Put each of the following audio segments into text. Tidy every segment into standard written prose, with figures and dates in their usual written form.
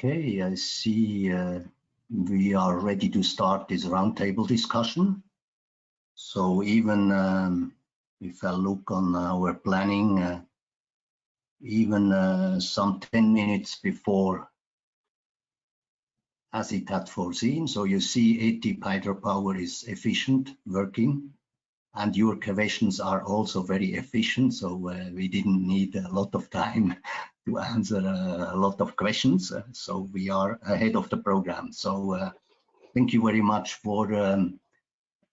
Okay, I see we are ready to start this roundtable discussion. So even if I look on our planning, even some 10 minutes before as it had foreseen. So you see ETIP hydropower is efficient, working, and your questions are also very efficient. So we didn't need a lot of time to answer a lot of questions. So we are ahead of the program. So thank you very much for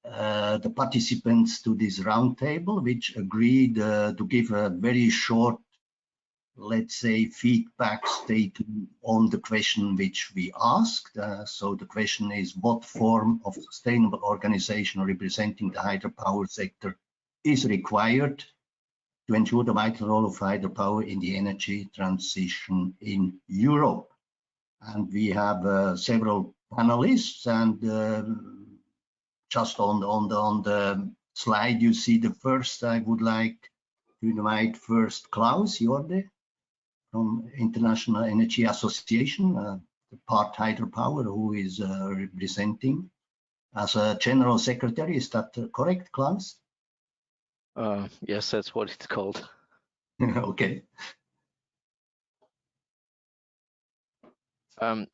the participants to this roundtable, which agreed to give a very short, let's say, feedback statement on the question which we asked. So the question is, what form of sustainable organization representing the hydropower sector is required to ensure the vital role of hydropower in the energy transition in Europe? And we have several panelists, and just on the slide you see the first, I would like to invite first Klaus, Jorde, from International Energy Association, the part hydropower, who is representing as a general secretary. Is that correct, Klaus? Yes, that's what it's called. Okay.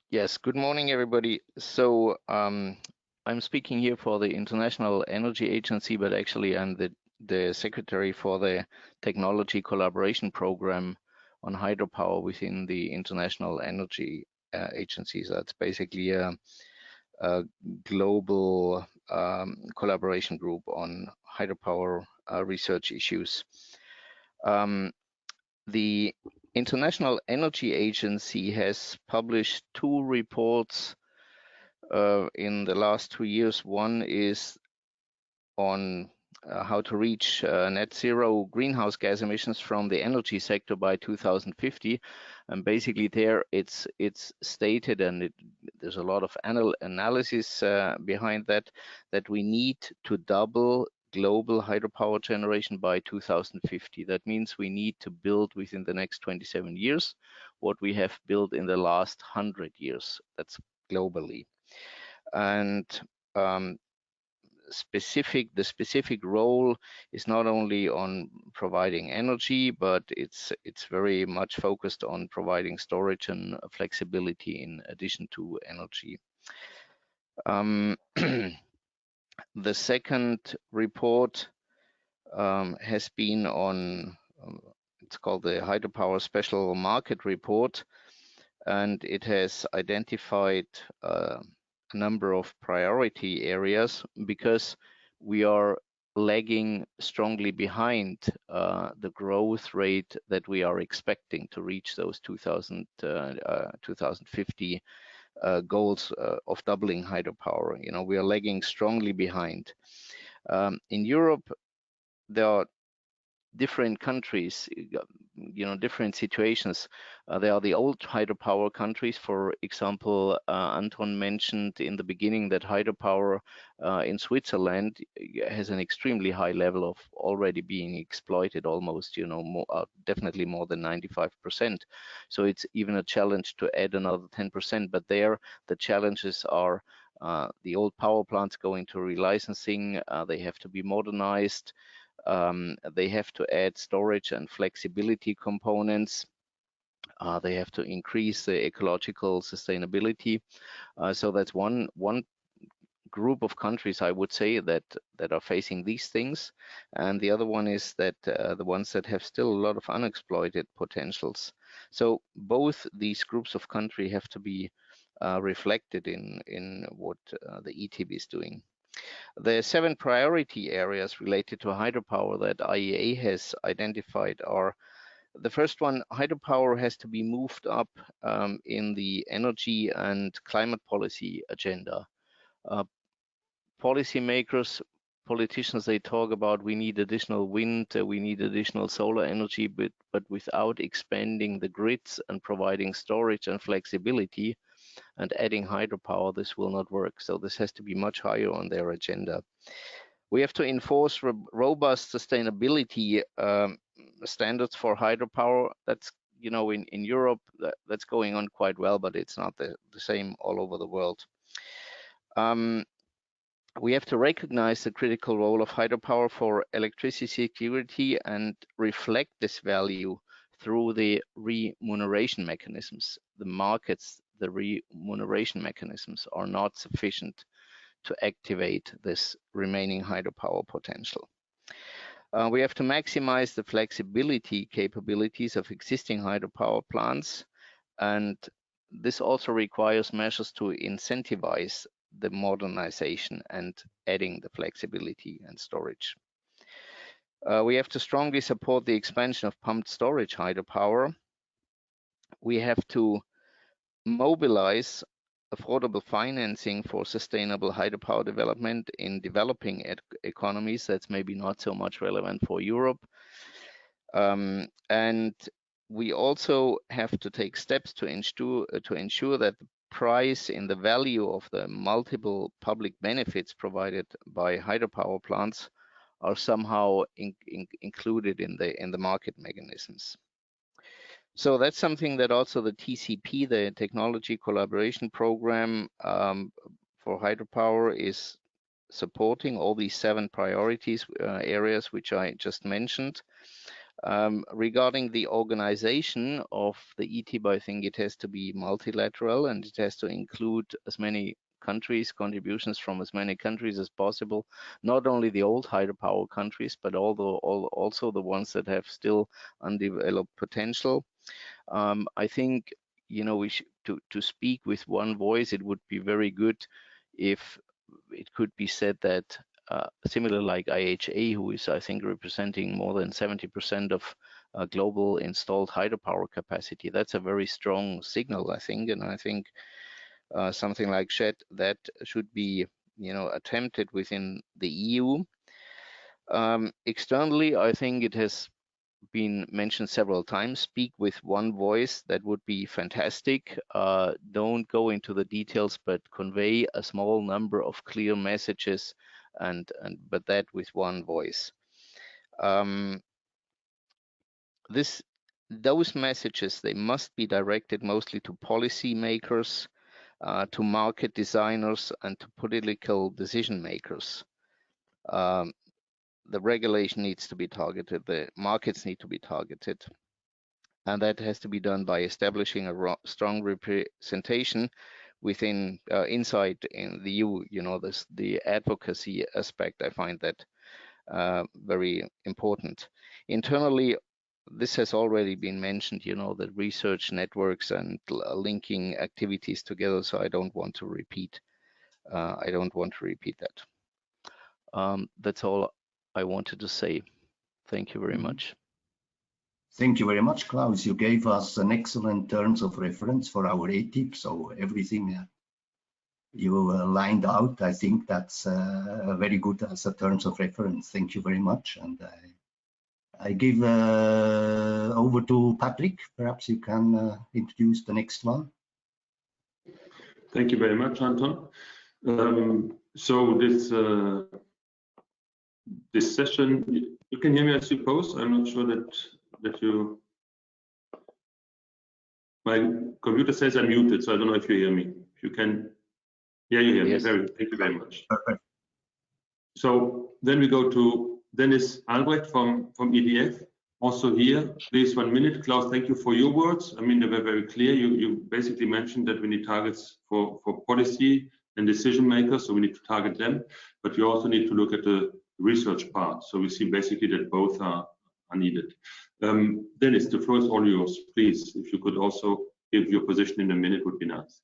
Yes, good morning, everybody. So I'm speaking here for the International Energy Agency, but actually I'm the secretary for the Technology Collaboration Program on hydropower within the International Energy Agency. So that's basically a global collaboration group on hydropower research issues. The International Energy Agency has published 2 reports in the last 2 years. One is on how to reach net zero greenhouse gas emissions from the energy sector by 2050, and basically there it's stated, and there's a lot of analysis behind that we need to double global hydropower generation by 2050. That means we need to build within the next 27 years what we have built in the last 100 years. That's globally. And the specific role is not only on providing energy, but it's very much focused on providing storage and flexibility in addition to energy. The second report has been on, it's called the Hydropower Special Market Report, and it has identified a number of priority areas because we are lagging strongly behind the growth rate that we are expecting to reach those 2050 goals of doubling hydropower. You know, we are lagging strongly behind. In Europe, there are different countries, you know, different situations. There are the old hydropower countries. For example, Anton mentioned in the beginning that hydropower in Switzerland has an extremely high level of already being exploited, almost, you know, definitely more than 95%. So it's even a challenge to add another 10%. But there, the challenges are the old power plants going to relicensing. They have to be modernized. They have to add storage and flexibility components. They have to increase the ecological sustainability. So that's one group of countries, I would say, that are facing these things. And the other one is that the ones that have still a lot of unexploited potentials. So both these groups of countries have to be reflected in what the ETIP is doing. The 7 priority areas related to hydropower that IEA has identified are: the first one, hydropower has to be moved up in the energy and climate policy agenda. Policymakers, politicians, they talk about we need additional wind, we need additional solar energy, but without expanding the grids and providing storage and flexibility and adding hydropower, this will not work. So this has to be much higher on their agenda. We have to enforce robust sustainability standards for hydropower. That's, you know, in Europe, that's going on quite well, but it's not the same all over the world. We have to recognize the critical role of hydropower for electricity security and reflect this value through the remuneration mechanisms. The markets, the remuneration mechanisms are not sufficient to activate this remaining hydropower potential. We have to maximize the flexibility capabilities of existing hydropower plants, and this also requires measures to incentivize the modernization and adding the flexibility and storage. We have to strongly support the expansion of pumped storage hydropower. We have to mobilize affordable financing for sustainable hydropower development in developing economies. That's maybe not so much relevant for Europe. And we also have to take steps to ensure that the price in the value of the multiple public benefits provided by hydropower plants are somehow included in the market mechanisms. So that's something that also the TCP, the Technology Collaboration Program for hydropower, is supporting, all these 7 priorities areas which I just mentioned. Regarding the organization of the ETIP, I think it has to be multilateral and it has to include as many countries, contributions from as many countries as possible, not only the old hydropower countries, but also the ones that have still undeveloped potential. I think, you know, we should, to speak with one voice, it would be very good if it could be said that similar like IHA, who is, I think, representing more than 70% of global installed hydropower capacity. That's a very strong signal, I think, and I think something like that should be, you know, attempted within the EU. Externally, I think it has been mentioned several times, speak with one voice. That would be fantastic. Don't go into the details, but convey a small number of clear messages, but that with one voice. Those messages, they must be directed mostly to policy makers, to market designers, and to political decision makers. The regulation needs to be targeted, the markets need to be targeted, and that has to be done by establishing a strong representation within inside in the EU. You know, the advocacy aspect, I find that very important. Internally, this has already been mentioned, you know, the research networks and linking activities together, so I don't want to repeat that. That's all I wanted to say. Thank you very much. Thank you very much, Klaus. You gave us an excellent terms of reference for our ETIP, so everything you lined out, I think that's very good as a terms of reference. Thank you very much. And I give over to Patrick. Perhaps you can introduce the next one. Thank you very much, Anton. So this session, you can hear me, I suppose. I'm not sure that you. My computer says I'm muted, so I don't know if you hear me. If you can, yeah, you hear yes. me. Thank you very much. Perfect. So then we go to Denis Albrecht from EDF. Also here, please 1 minute. Klaus, thank you for your words. I mean, they were very clear. You basically mentioned that we need targets for policy and decision makers, so we need to target them, but we also need to look at the research part. So we see basically that both are needed. Denis, the floor is all yours. Please, if you could also give your position in a minute, would be nice.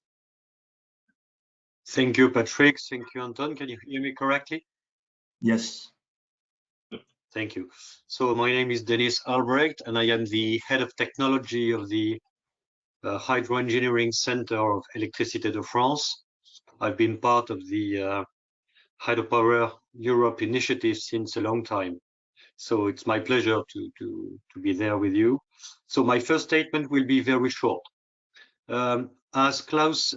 Thank you, Patrick. Thank you, Anton. Can you hear me correctly? Yes. Thank you. So my name is Denis Albrecht, and I am the head of technology of the Hydro Engineering Center of Electricité de France. I've been part of the Hydropower Europe initiative since a long time. So it's my pleasure to be there with you. So my first statement will be very short. As Klaus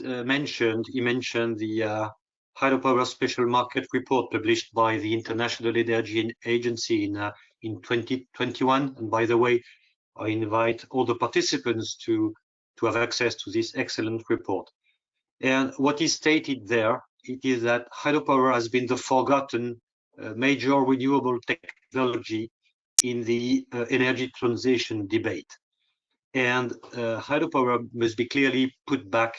mentioned, he mentioned the Hydropower Special Market Report published by the International Energy Agency in 2021. And by the way, I invite all the participants to have access to this excellent report. And what is stated there, it is that hydropower has been the forgotten major renewable technology in the energy transition debate. And hydropower must be clearly put back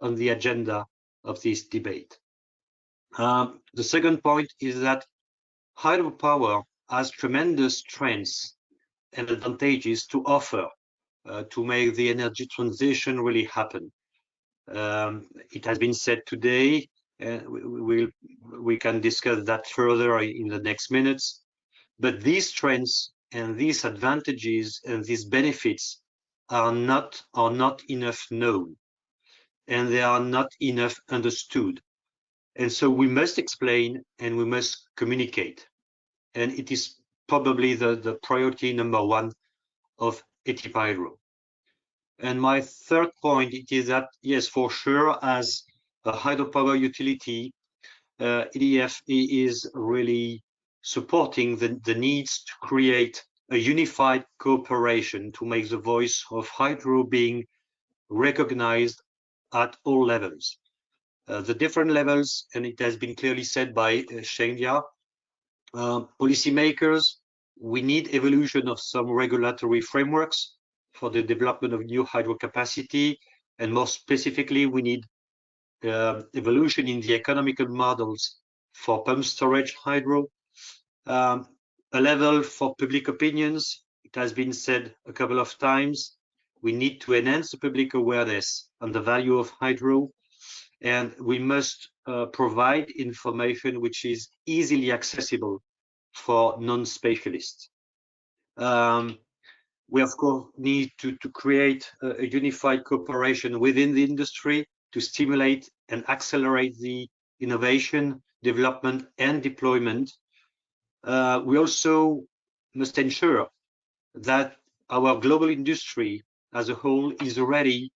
on the agenda of this debate. The second point is that hydropower has tremendous strengths and advantages to offer to make the energy transition really happen. It has been said today, and we can discuss that further in the next minutes. But these strengths and these advantages and these benefits are not enough known, and they are not enough understood. And so we must explain and we must communicate. And it is probably the priority number one of ETIP Hydro. And my third point, it is that, yes, for sure, as a hydropower utility, EDF is really supporting the needs to create a unified cooperation to make the voice of hydro being recognized at all levels. The different levels, and it has been clearly said by Shengya, policymakers, we need evolution of some regulatory frameworks for the development of new hydro capacity, and more specifically, we need evolution in the economical models for pump storage hydro, a level for public opinions. It has been said a couple of times, we need to enhance the public awareness on the value of hydro, and we must provide information which is easily accessible for non-specialists. We of course need to create a unified cooperation within the industry to stimulate and accelerate the innovation, development and deployment. We also must ensure that our global industry as a whole is ready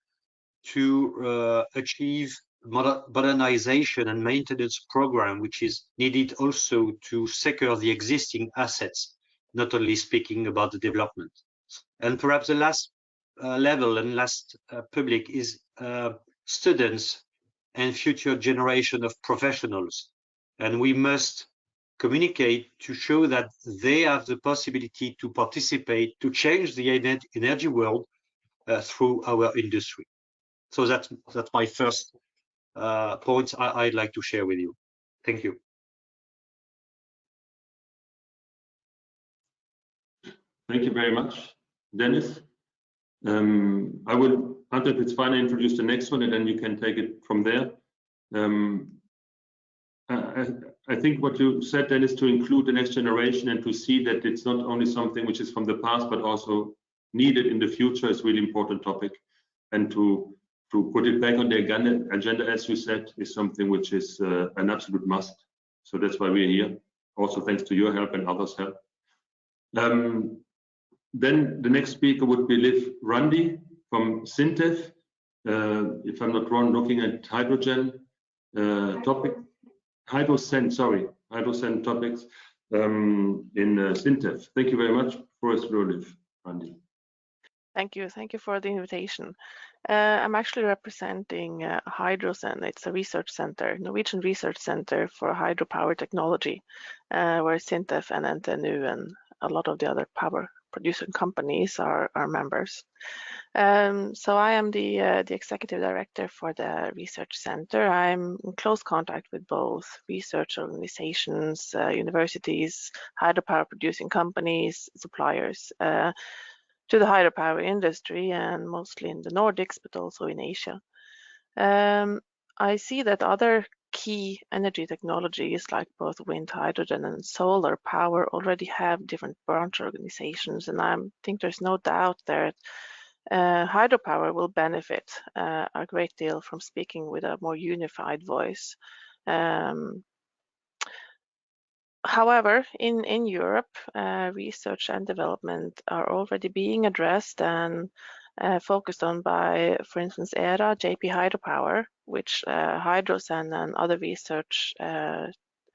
to achieve modernization and maintenance program, which is needed also to secure the existing assets, not only speaking about the development. And perhaps the last level and last public is students and future generation of professionals. And we must communicate to show that they have the possibility to participate, to change the energy world through our industry. So that's my first points I'd like to share with you. Thank you. Thank you very much, Denis. I will, Anton, if it's fine, introduce the next one, and then you can take it from there. I think what you said, Denis, to include the next generation and to see that it's not only something which is from the past, but also needed in the future is a really important topic. And to put it back on the agenda, as you said, is something which is an absolute must. So that's why we're here. Also, thanks to your help and others' help. Then the next speaker would be Randi from SINTEF. If I'm not wrong, looking at hydrogen topic, hydrocent topics in SINTEF. Thank you very much for us, Randi. Thank you for the invitation. I'm actually representing Hydrocent. It's a research center, Norwegian research center for hydropower technology, where SINTEF and NTNU and a lot of the other power producing companies are members. So I am the executive director for the research center. I'm in close contact with both research organizations, universities, hydropower producing companies, suppliers, to the hydropower industry, and mostly in the Nordics, but also in Asia. I see that other key energy technologies like both wind, hydrogen, and solar power already have different branch organizations, and I think there's no doubt that hydropower will benefit a great deal from speaking with a more unified voice. However, in Europe, research and development are already being addressed and focused on by, for instance, EERA, JP Hydropower, which Hydrosen and other research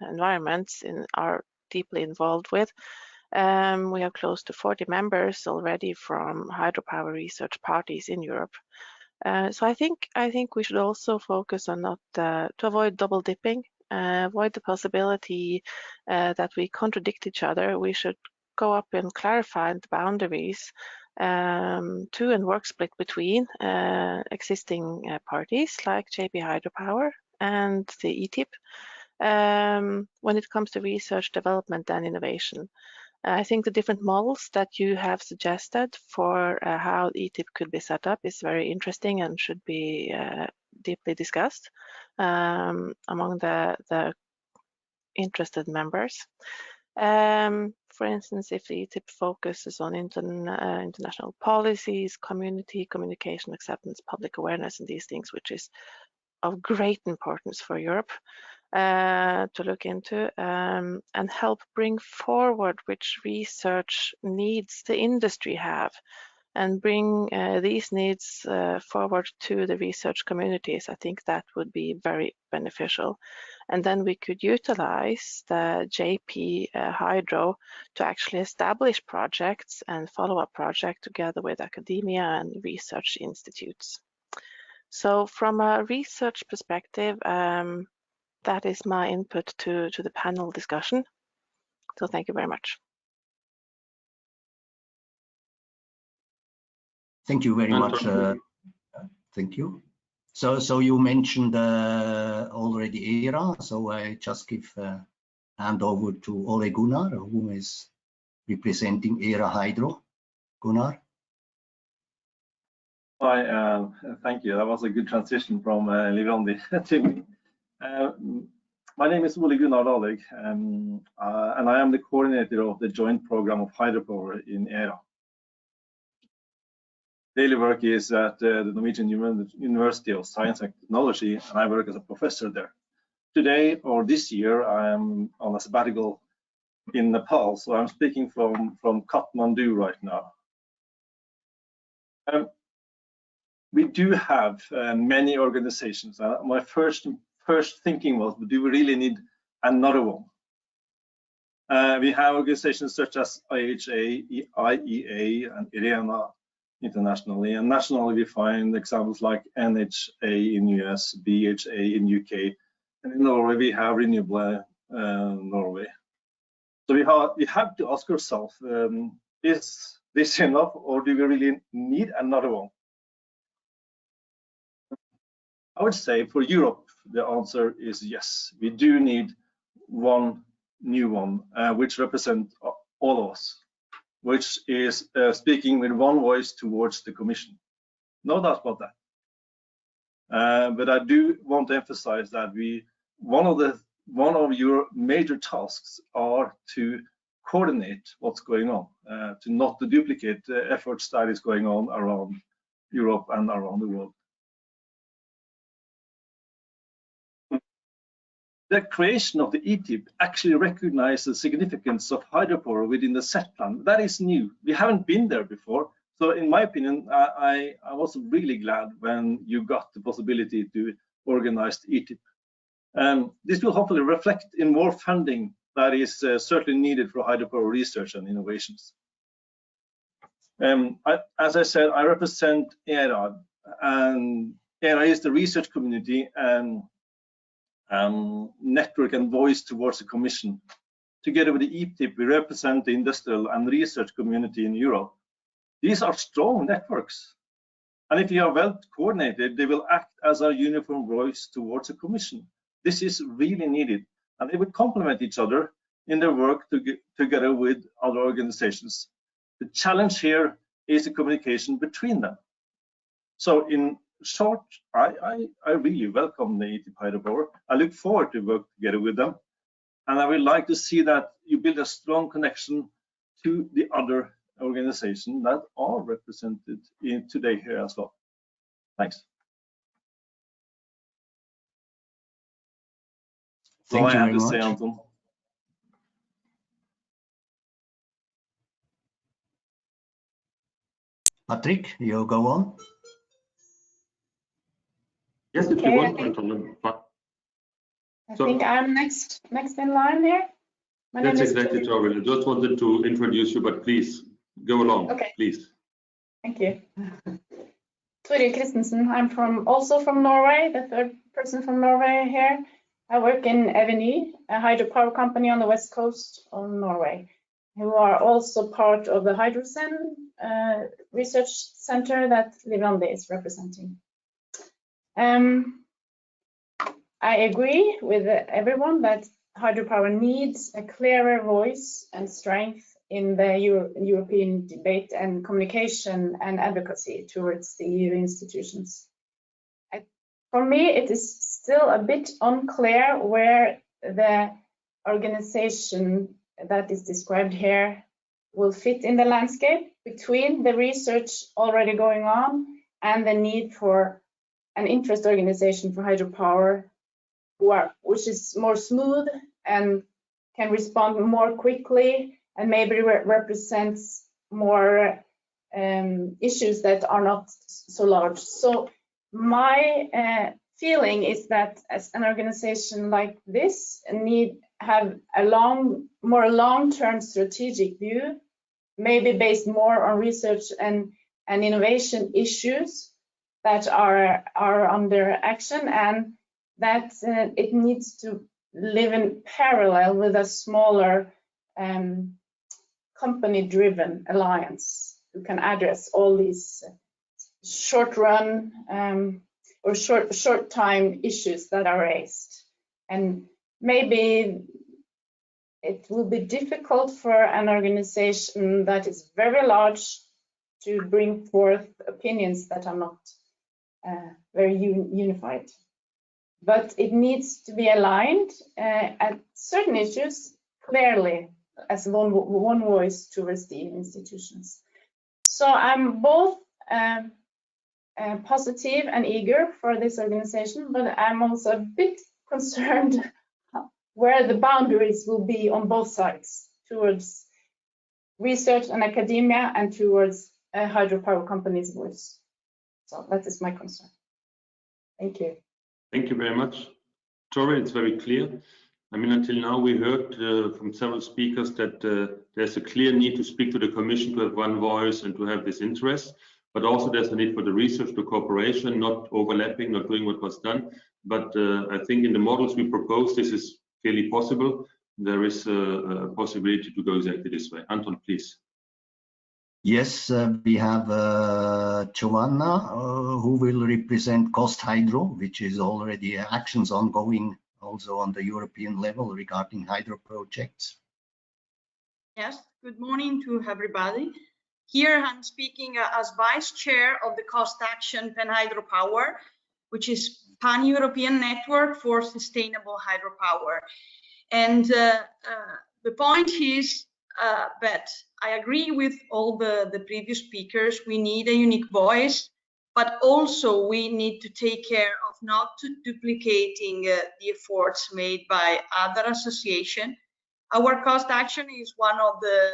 environments are deeply involved with. We have close to 40 members already from hydropower research parties in Europe. So I think we should also focus on not to avoid double dipping, avoid the possibility that we contradict each other. We should go up and clarify the boundaries to and work split between existing parties like JP Hydropower and the ETIP when it comes to research, development, and innovation. I think the different models that you have suggested for how ETIP could be set up is very interesting and should be deeply discussed among the interested members. For instance, if the ETIP focuses on international policies, community communication, acceptance, public awareness, and these things, which is of great importance for Europe, to look into and help bring forward which research needs the industry have and bring these needs forward to the research communities. I think that would be very beneficial. And then we could utilize the JP Hydro to actually establish projects and follow-up projects together with academia and research institutes. So from a research perspective, that is my input to the panel discussion. So thank you very much. Thank you very much. Thank you. So you mentioned already EERA, so I just give hand over to Ole Gunnar, who is representing EERA Hydro. Gunnar. Hi, thank you. That was a good transition from Randi to me. My name is Ole Gunnar Dahlhaug, and I am the coordinator of the joint program of hydropower in EERA. Daily work is at the Norwegian University of Science and Technology, and I work as a professor there. Today, or this year, I am on a sabbatical in Nepal, so I'm speaking from Kathmandu right now. We do have many organizations. My first thinking was, do we really need another one? We have organizations such as IHA, IEA, and EERA internationally, and nationally we find examples like NHA in US, BHA in UK, and in Norway we have Renewable Norway. So we have to ask ourselves, is this enough, or do we really need another one? I would say for Europe, the answer is yes. We do need one new one, which represents all of us, which is speaking with one voice towards the Commission. No doubt about that. But I do want to emphasize that one of your major tasks are to coordinate what's going on, to not to duplicate the efforts that is going on around Europe and around the world. The creation of the ETIP actually recognized the significance of hydropower within the set plan. That is new. We haven't been there before. So in my opinion, I was really glad when you got the possibility to organize the ETIP. This will hopefully reflect in more funding that is certainly needed for hydropower research and innovations. As I said, I represent EERA, and EERA is the research community and network and voice towards the Commission. Together with the ETIP, we represent the industrial and research community in Europe. These are strong networks, and if you are well coordinated, they will act as a uniform voice towards the Commission. This is really needed, and they will complement each other in their work together with other organizations. The challenge here is the communication between them. So in short, I really welcome the ETIP HYDROPOWER. I look forward to work together with them, and I would like to see that you build a strong connection to the other organizations that are represented in today here as well. Thanks. Thank you I have very to say, much. Anton. Patrick, you go on. Yes, if you want, Anton. I think I'm next in line here. My That's name is exactly Toril. I just wanted to introduce you, but please go along. Okay. Please. Thank you. Toril Christensen. I'm also from Norway, the third person from Norway here. I work in EVINY, a hydropower company on the west coast of Norway, who are also part of the Hydrosen research center that Randi is representing. I agree with everyone that hydropower needs a clearer voice and strength in the European debate and communication and advocacy towards the EU institutions. For me, it is still a bit unclear where the organization that is described here will fit in the landscape between the research already going on and the need for an interest organization for hydropower which is more smooth and can respond more quickly and maybe represents more issues that are not so large. So my feeling is that as an organization like this have a more long-term strategic view, maybe based more on research and innovation issues that are under action, and that it needs to live in parallel with a smaller company-driven alliance who can address all these short-run or short-time issues that are raised. And maybe it will be difficult for an organization that is very large to bring forth opinions that are not very unified. But it needs to be aligned at certain issues clearly as one voice towards the institutions. So I'm both positive and eager for this organization, but I'm also a bit concerned where the boundaries will be on both sides, towards research and academia and towards a hydropower company's voice. So that is my concern. Thank you. Thank you very much. Toril, it's very clear. I mean, until now we heard from several speakers that there's a clear need to speak to the Commission, to have one voice and to have this interest, but also there's a need for the research, the cooperation, not overlapping, not doing what was done. But I think in the models we propose, this is clearly possible. There is a possibility to go exactly this way. Anton, please. Yes, we have Giovanna, who will represent Cost Hydro, which is already actions ongoing also on the European level regarding hydro projects. Yes, good morning to everybody. Here I'm speaking as Vice Chair of the Cost Action Pan Hydropower, which is Pan-European Network for Sustainable Hydropower. And the point is that I agree with all the previous speakers. We need a unique voice, but also we need to take care of not duplicating the efforts made by other associations. Our cost action is one of the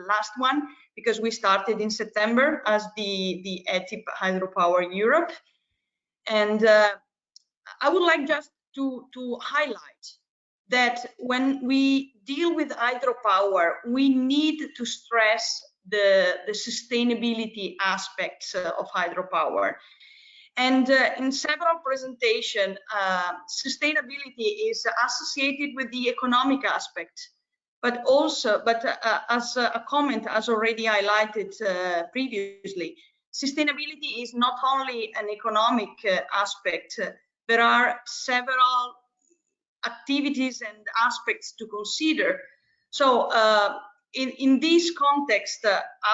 last one, because we started in September as the ETIP Hydropower Europe. And I would like just to highlight that when we deal with hydropower, we need to stress the sustainability aspects of hydropower. And in several presentations, sustainability is associated with the economic aspect, but also, as a comment, as already highlighted previously, sustainability is not only an economic aspect. There are several activities and aspects to consider. So in this context,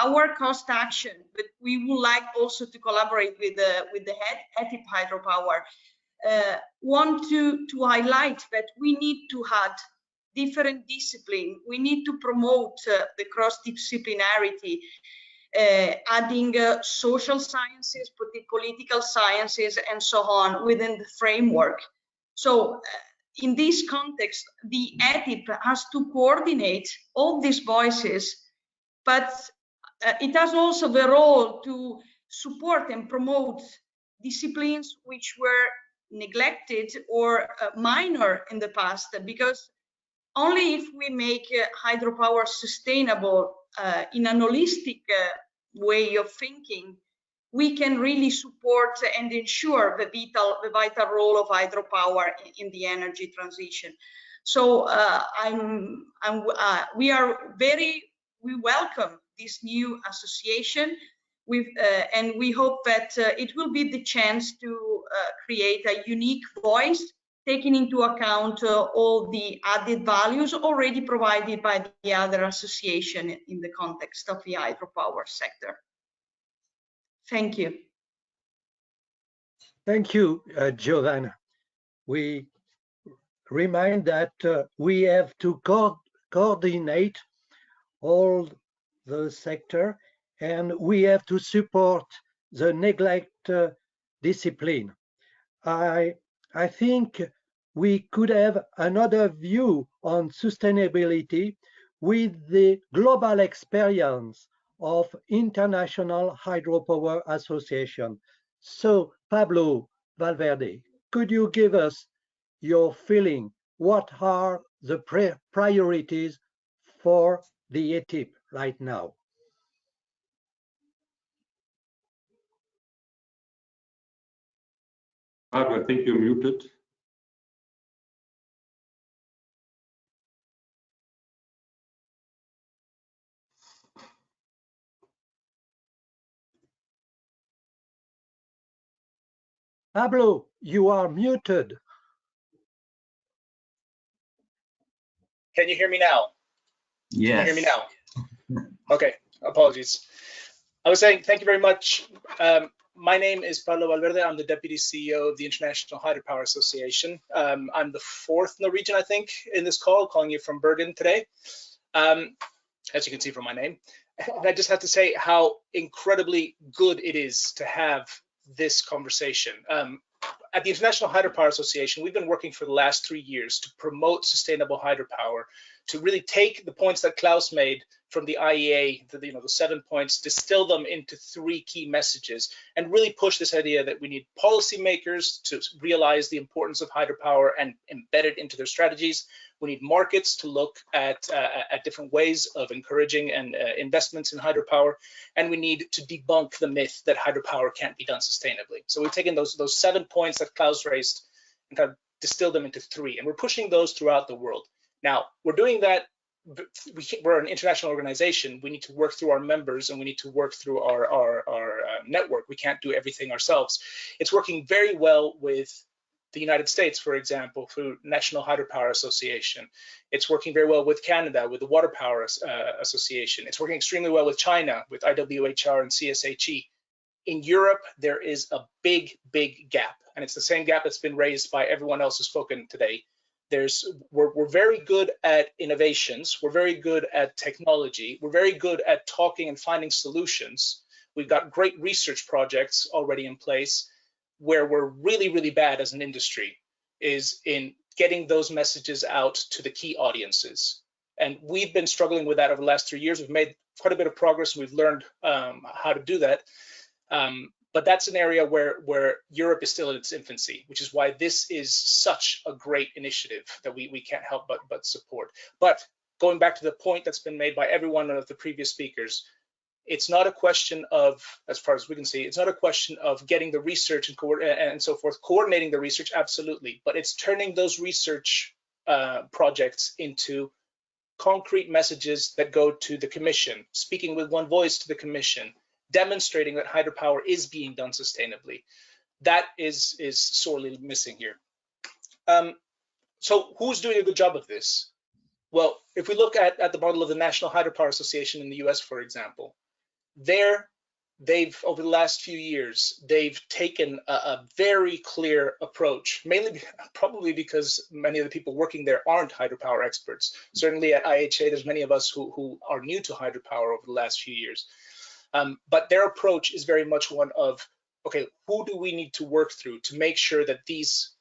our cost action, but we would like also to collaborate with the ETIP Hydropower, want to highlight that we need to add different discipline. We need to promote the cross-disciplinarity, adding social sciences, political sciences, and so on within the framework. So in this context, the ETIP has to coordinate all these voices, but it has also the role to support and promote disciplines which were neglected or minor in the past, because only if we make hydropower sustainable in an holistic way of thinking, we can really support and ensure the vital role of hydropower in the energy transition. So we welcome this new association, and we hope that it will be the chance to create a unique voice, taking into account all the added values already provided by the other association in the context of the hydropower sector. Thank you. Thank you, Giovanna. We remind that we have to coordinate all the sector, and we have to support the neglect discipline. I think we could have another view on sustainability with the global experience of International Hydropower Association. So, Pablo, Valverde, could you give us your feeling? What are the priorities for the ETIP right now? Pablo, I think you're muted. Pablo, you are muted. Can you hear me now? Yes. Can you hear me now? Okay, apologies. I was saying thank you very much. My name is Pablo Valverde. I'm the Deputy CEO of the International Hydropower Association. I'm the fourth Norwegian, I think, in this call, calling you from Bergen today, as you can see from my name. And I just have to say how incredibly good it is to have this conversation. At the International Hydropower Association, we've been working for the last 3 years to promote sustainable hydropower, to really take the points that Klaus made from the IEA, the 7 points, distill them into 3 key messages, and really push this idea that we need policymakers to realize the importance of hydropower and embed it into their strategies. We need markets to look at different ways of encouraging and investments in hydropower, and we need to debunk the myth that hydropower can't be done sustainably. So we've taken those 7 points that Klaus raised and kind of distilled them into 3, and we're pushing those throughout the world. Now, we're doing that. We're an international organization. We need to work through our members, and we need to work through our network. We can't do everything ourselves. It's working very well with the United States, for example, through National Hydropower Association. It's working very well with Canada, with the Water Power Association. It's working extremely well with China, with IWHR and CSHE. In Europe, there is a big, big gap, and it's the same gap that's been raised by everyone else who's spoken today. We're very good at innovations. We're very good at technology. We're very good at talking and finding solutions. We've got great research projects already in place. Where we're really, really bad as an industry is in getting those messages out to the key audiences. And we've been struggling with that over the last 3 years. We've made quite a bit of progress. We've learned how to do that. But that's an area where Europe is still in its infancy, which is why this is such a great initiative that we can't help but support. But going back to the point that's been made by every one of the previous speakers, it's not a question of, as far as we can see, it's not a question of getting the research and so forth, coordinating the research, absolutely, but it's turning those research projects into concrete messages that go to the Commission, speaking with one voice to the Commission, demonstrating that hydropower is being done sustainably. That is sorely missing here. So who's doing a good job of this? Well, if we look at the model of the National Hydropower Association in the US, for example, they've over the last few years, they've taken a very clear approach, mainly probably because many of the people working there aren't hydropower experts. Certainly at IHA, there's many of us who are new to hydropower over the last few years. But their approach is very much one of, okay, who do we need to work through to make sure that these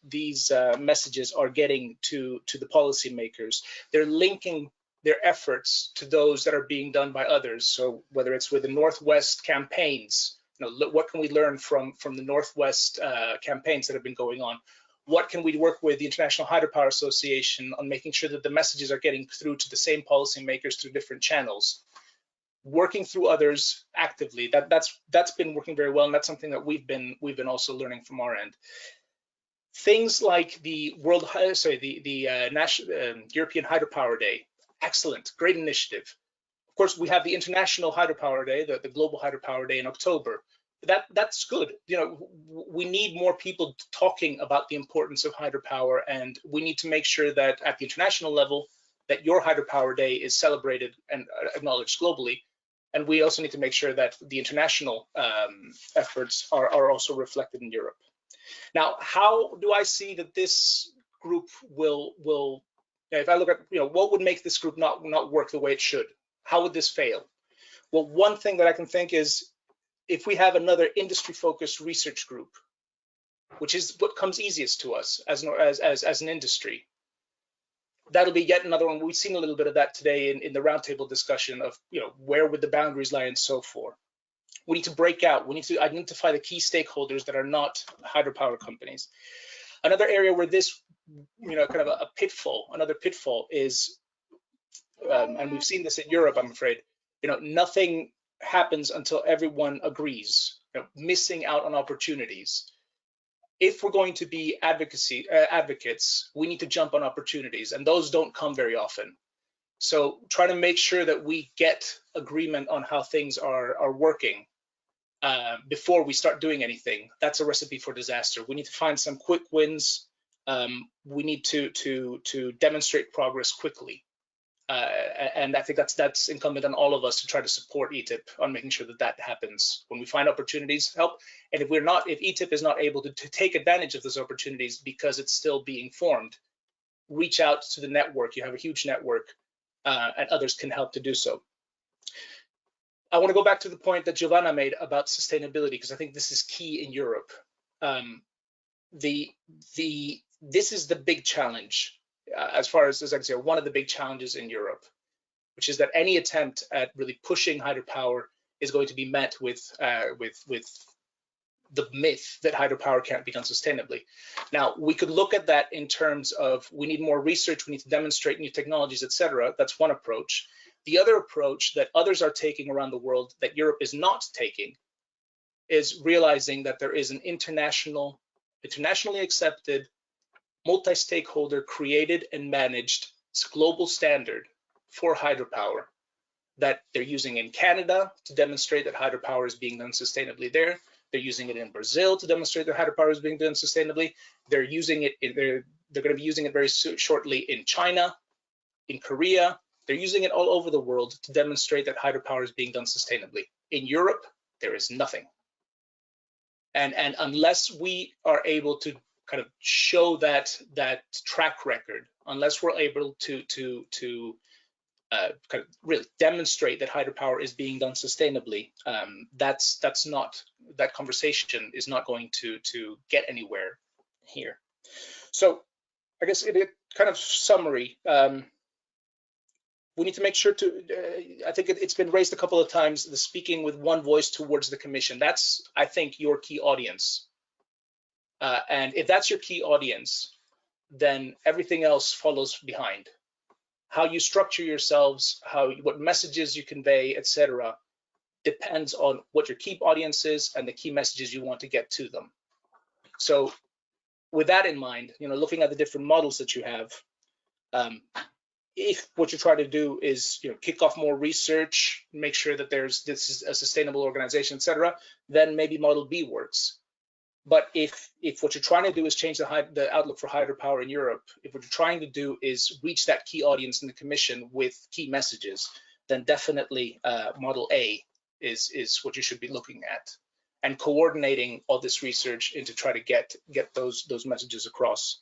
messages are getting to the policymakers? They're linking their efforts to those that are being done by others. So whether it's with the Northwest campaigns, what can we learn from the Northwest campaigns that have been going on? What can we work with the International Hydropower Association on making sure that the messages are getting through to the same policymakers through different channels? Working through others actively, that's been working very well, and that's something that we've been also learning from our end. Things like the European Hydropower Day, excellent, great initiative. Of course, we have the International Hydropower Day, the Global Hydropower Day in October. That's good. We need more people talking about the importance of hydropower, and we need to make sure that at the international level, that your Hydropower Day is celebrated and acknowledged globally. And we also need to make sure that the international efforts are also reflected in Europe. Now, how do I see that this group will if I look at, what would make this group not work the way it should? How would this fail? Well, one thing that I can think is if we have another industry-focused research group, which is what comes easiest to us as an industry, that'll be yet another one. We've seen a little bit of that today in the roundtable discussion of, where would the boundaries lie and so forth. We need to break out. We need to identify the key stakeholders that are not hydropower companies. Another area where this, kind of another pitfall is, and we've seen this in Europe, I'm afraid, nothing happens until everyone agrees, missing out on opportunities. If we're going to be advocates, we need to jump on opportunities, and those don't come very often. So try to make sure that we get agreement on how things are working before we start doing anything. That's a recipe for disaster. We need to find some quick wins. We need to demonstrate progress quickly. And I think that's incumbent on all of us to try to support ETIP on making sure that happens. When we find opportunities, help. And if ETIP is not able to take advantage of those opportunities because it's still being formed, reach out to the network. You have a huge network, and others can help to do so. I want to go back to the point that Giovanna made about sustainability, because I think this is key in Europe. This is the big challenge. As far as I can say, one of the big challenges in Europe, which is that any attempt at really pushing hydropower is going to be met with the myth that hydropower can't be done sustainably. Now, we could look at that in terms of we need more research, we need to demonstrate new technologies, etc. That's one approach. The other approach that others are taking around the world that Europe is not taking is realizing that there is an internationally accepted, multi-stakeholder created and managed global standard for hydropower that they're using in Canada to demonstrate that hydropower is being done sustainably there. They're using it in Brazil to demonstrate that hydropower is being done sustainably. They're using it. They're going to be using it very shortly in China, in Korea. They're using it all over the world to demonstrate that hydropower is being done sustainably. In Europe, there is nothing. And unless we are able to kind of show that track record, unless we're able to kind of really demonstrate that hydropower is being done sustainably, that conversation is not going to get anywhere here. So I guess it kind of summary. We need to make sure I think it's been raised a couple of times, the speaking with one voice towards the Commission. That's, I think, your key audience. And if that's your key audience, then everything else follows behind. How you structure yourselves, what messages you convey, etc., depends on what your key audience is and the key messages you want to get to them. So with that in mind, looking at the different models that you have, if what you're trying to do is kick off more research, make sure that this is a sustainable organization, etc., then maybe model B works. But if what you're trying to do is change the outlook for hydropower in Europe, if what you're trying to do is reach that key audience in the Commission with key messages, then definitely Model A is what you should be looking at, and coordinating all this research into try to get those messages across.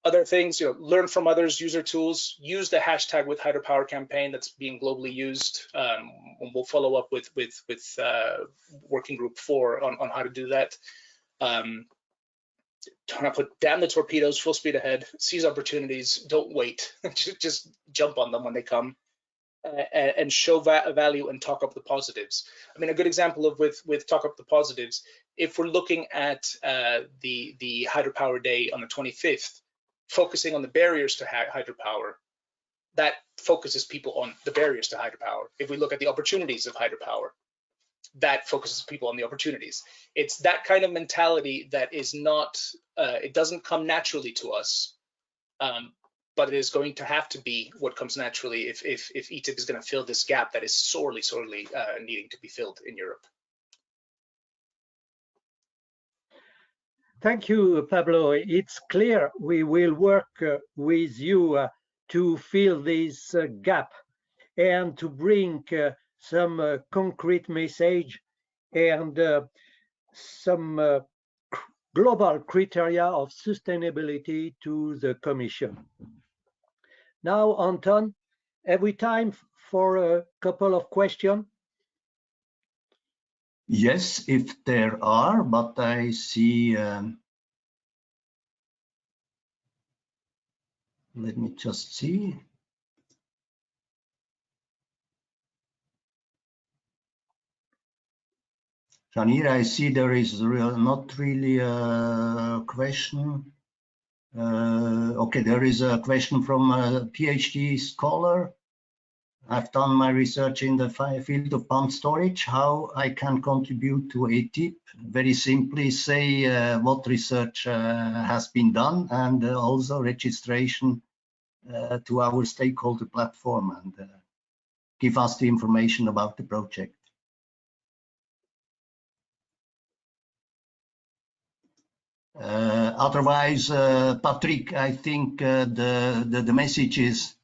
Other things, learn from others, use their tools, use the hashtag with hydropower campaign that's being globally used. We'll follow up with working group 4 on how to do that. Trying to put down the torpedoes, full speed ahead, seize opportunities, don't wait, just jump on them when they come, and show value and talk up the positives. I mean, a good example of with talk up the positives, if we're looking at the hydropower day on the 25th, focusing on the barriers to hydropower, that focuses people on the barriers to hydropower. If we look at the opportunities of hydropower, that focuses people on the opportunities. It's that kind of mentality that is not, it doesn't come naturally to us, but it is going to have to be what comes naturally if ETIP is going to fill this gap that is sorely needing to be filled in Europe. Thank you, Pablo. It's clear we will work with you to fill this gap and to bring some concrete message and some global criteria of sustainability to the Commission. Now, Anton, have we time for a couple of questions? Yes, if there are, but I see, let me just see. Janir, I see there is not really a question. Okay, there is a question from a PhD scholar. I've done my research in the field of pump storage, how I can contribute to ETIP. Very simply say what research has been done, and also registration to our stakeholder platform, and give us the information about the project. Otherwise, Patrick, I think the messages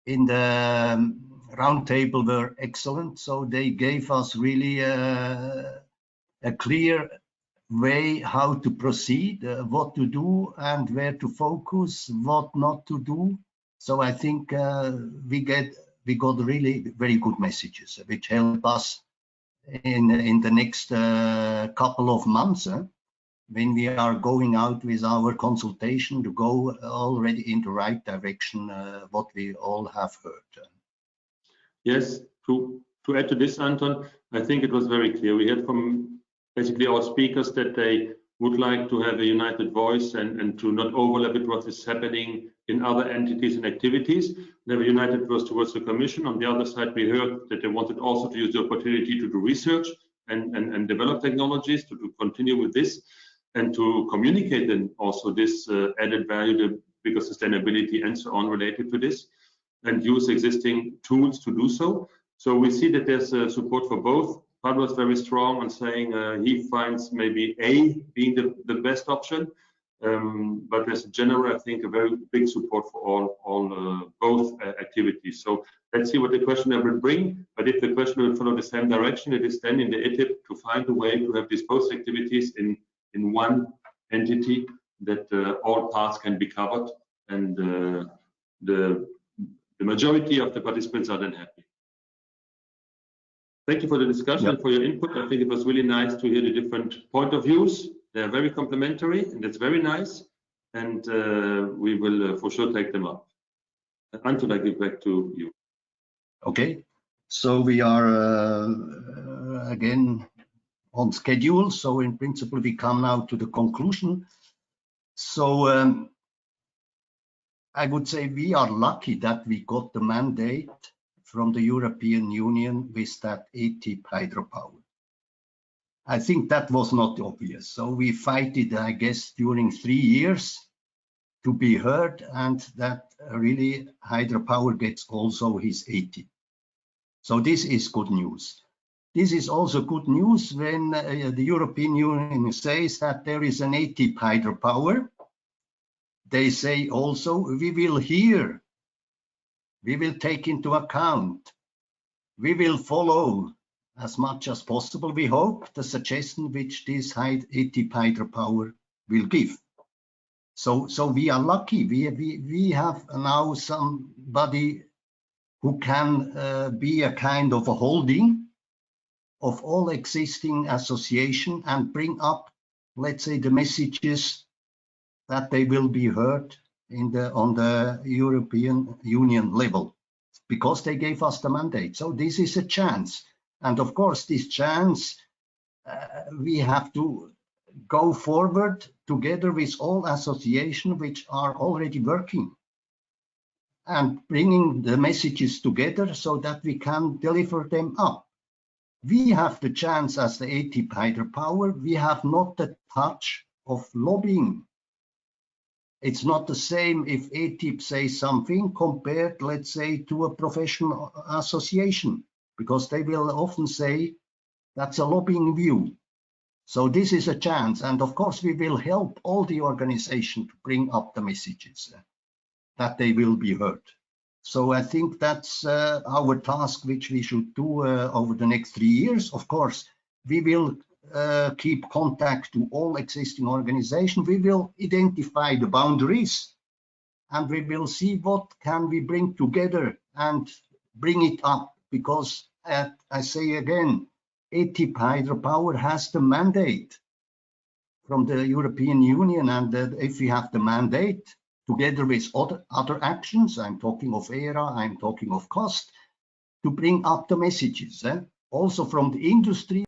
in the roundtable were excellent. So they gave us really a clear way how to proceed, what to do and where to focus, what not to do. So I think we got really very good messages, which help us in the next couple of months. When we are going out with our consultation to go already in the right direction, what we all have heard. Yes, to add to this, Anton, I think it was very clear. We had from basically our speakers that they would like to have a united voice and to not overlap with what is happening in other entities and activities. They have a united voice towards the Commission. On the other side, we heard that they wanted also to use the opportunity to do research and develop technologies to continue with this, and to communicate then also this added value, the bigger sustainability and so on related to this, and use existing tools to do so. So we see that there's support for both. Pablo is very strong on saying he finds maybe A being the best option, but there's in general, I think, a very big support for both activities. So let's see what the questionnaire will bring. But if the question will follow the same direction, it is then in the ETIP to find a way to have these both activities in one entity, that all parts can be covered, and the majority of the participants are then happy. Thank you for the discussion and for your input. I think it was really nice to hear the different point of views. They are very complementary, and that's very nice. And we will for sure take them up. Anton, I give back to you. Okay, so we are again on schedule. So in principle, we come now to the conclusion. So I would say we are lucky that we got the mandate from the European Union with that ETIP hydropower. I think that was not obvious. So we fight it, I guess, during 3 years to be heard, and that really hydropower gets also his ETIP. So this is good news. this is also good news when the European Union says that there is an ETIP hydropower. They say also, we will hear, we will take into account, we will follow as much as possible, we hope, the suggestion which this ETIP hydropower will give. So we are lucky. We have now somebody who can be a kind of a holding of all existing association and bring up, let's say, the messages that they will be heard on the European Union level, because they gave us the mandate. So this is a chance. And of course, this chance, we have to go forward together with all associations which are already working and bringing the messages together so that we can deliver them up. We have the chance as the ETIP hydropower, we have not the touch of lobbying. It's not the same if ETIP says something compared, let's say, to a professional association, because they will often say that's a lobbying view. So this is a chance, and of course we will help all the organization to bring up the messages that they will be heard. So I think that's our task, which we should do over the next 3 years. Of course, we will keep contact to all existing organizations. We will identify the boundaries, and we will see what can we bring together and bring it up, because I say again, ETIP hydropower has the mandate from the European Union, and if we have the mandate together with other actions, I'm talking of EERA, I'm talking of cost, to bring up the messages, also from the industry.